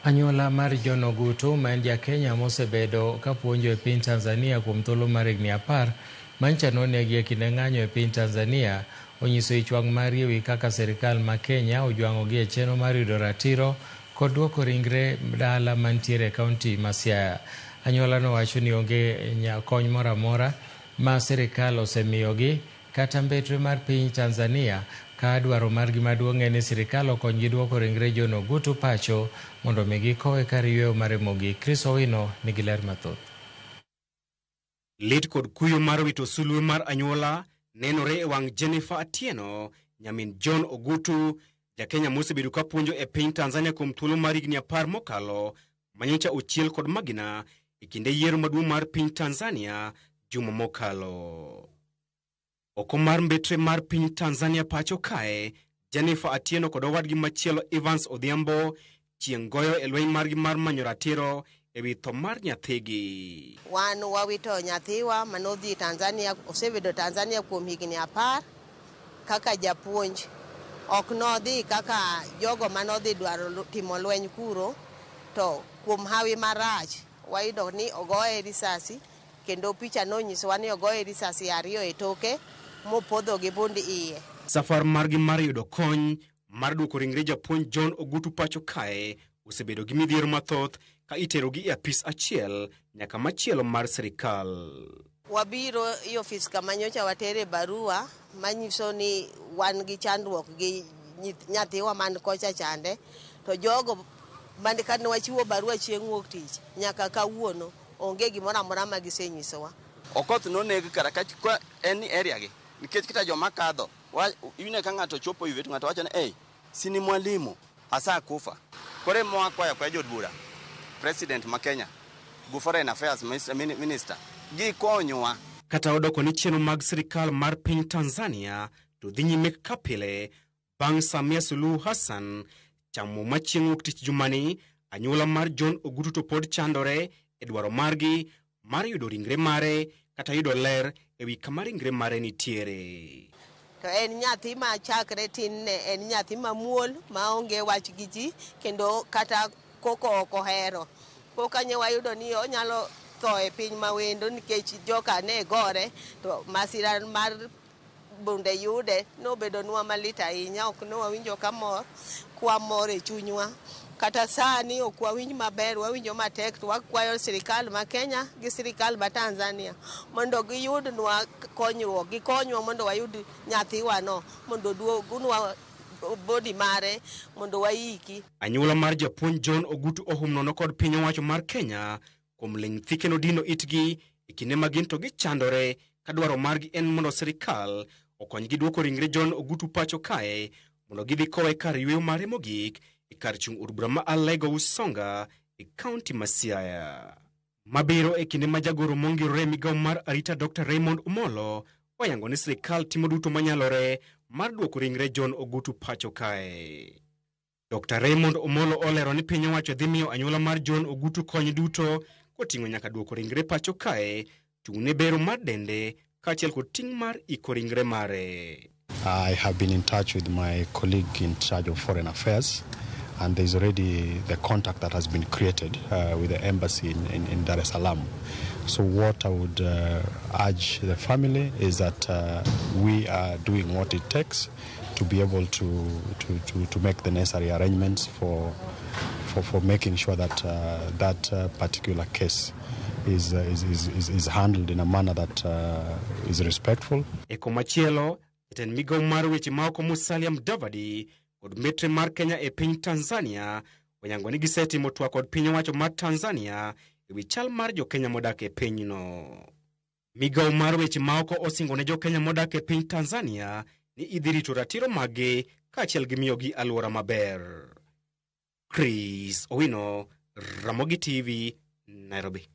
Anyuola mar John Ogutu ma en ja-Kenya mosebedo kapuonjo e piny Tanzania kuom thuolo mar higni 10 manyicha nonegi e kinde ng'anyo e piny Tanzania onyiso ichwang' mari ewi kaka sirikal ma Kenya ojwang'ogi e chenro mar yudo ratiro kod duoko ringre dala mantiere e kaunti ma Siaya. Anyuolano wacho ni onge kony moro amora ma sirikal osemiyogi kata mbetre mar piny Tanzania, ka dwaro margi maduong' en ni sirikal okonygi duoko ringre John Ogutu pacho mondo omi gikowe kar yweyo mare mogik. Chris Owino nigi ler mathoth. Lit kod kuyo mar wito sulwe mar anyuola nenore e wang' Jennifer Atieno, nyamin John Ogutu, ja-Kenya mosebedo kapuonjo e piny Tanzania kuom thuolo mar higni 10 mokalo, manyocha ochiel kod magina e kinde yiero maduong' mar piny Tanzania juma mokalo. Oko mar mbetre mar piny Tanzania pacho kae, Jennifer Atieno kod owadgi machielo Evans Odhiambo chieng' goyo e lweny margi mar manyo ratiro ewi tho mar nyathigi. Wan wawito nyathiwa manodhi Tanzania, osebedo Tanzania kuom higni 10 kaka japuonj. Ok nodhi kaka jogo manodhi dwaro timo lweny kuro, to kuom hawi marach wayudo ni ogoye risasi, kendo picha nonyisowa ni ogoye risasi 2 e toke mopodho gi bund iye. Safar margi mar yudo kony mar duoko ringre japuonj John Ogutu pacho kae osebedo gi midhiero mathoth ka iterogi e apis achiel nyaka machielo mar sirikal. Wabiro i ofis kama nyocha watere barua manyiso ni wan gi chandruok gi nyathiwa man kocha chande, to jogo mande kane wachiwo barua chieng' wuok tich nyaka kawuono onge gimoro amora ma gisenyisowa. Okoth noneg kara ka en ni area gi nikech kita joma kadho yune ka ng'ato chopo ywe to ng'ato wacho ni sini mwalimu asa kufa. Kore moa kwa jodbura president ma Kenya go foreign affairs minister gi konywa. Kata odoko ni chenro mag sirikal mar piny Tanzania to dhi nyime ka pile bang' Samia Suluhu Hassan chamo machieng' wuok tich jumani, anyuola mar John Ogutu to pod chandore e dwaro margi mar yudo ringre mare kata yudo ler ewi kama ringre mare nitiere. To en nyathi ma chakre tin ne en nyathi mamuol maonge wach gi ji, kendo kata koko ok ohero. Kokanye wayudo ni onyalo tho e piny mawendo nikech joka ne gore, to masira mar bunde yude nobedo nwa malit ahinya, ok nowawinjo kwa mor e chunywa. Kata sani ok wawinj maber, wawinjo matek, to wakwayo sirikal ma Kenya gi sirikal ma Tanzania mondo giyudnwa konyruok, gikonywa mondo wayud nyathiwa no, mondo duogunwa body mare mondo waiki. Anyuola mar japuonj John Ogutu ohum nono kod piny owacho mar Kenya kuom ling' thike no dino itgi e kinde ma gin to gichandore ka dwaro margi en mondo sirikal okonygi duoko ringre John Ogutu pacho kae mondo gidhi kowe kar yweyo mare mogik e kar chung' od bura ma Alego Usonga e kaunti ma Siaya. Mabiro e kinde ma jagoro mongirore migawo mar arita Dr. Raymond Omolo oyango ni sirikal timo duto manyalore mar duoko ringre John Ogutu pacho kae. Dr. Raymond Omolo olero ni piny owacho dhi miyo anyuola mar John Ogutu kony duto koting'o nyaka duoko ringre pacho kae, chung' ne bero mar dende kaachiel kod ting' mar iko ringre mare. I have been in touch with my colleague in charge of foreign affairs, and there's already the contact that has been created with the embassy in Dar es Salaam. So what I would urge the family is that we are doing what it takes to be able to make the necessary arrangements for making sure that that particular case is handled in a manner that is respectful. Eko machielo, eten migawo mar weche maoko Musalia Mudavadi kod metre mar Kenya e piny Tanzania oyango ni gisetimo twak kod piny owacho mar Tanzania ewi chal mar jo-Kenya modak e pinyno. Migawo mar weche maoko osingo ne jo-Kenya modak e piny Tanzania ni idhi rito ratiro mage kaachiel gi miyogi alwora maber. Chris Owino, Ramogi TV, Nairobi.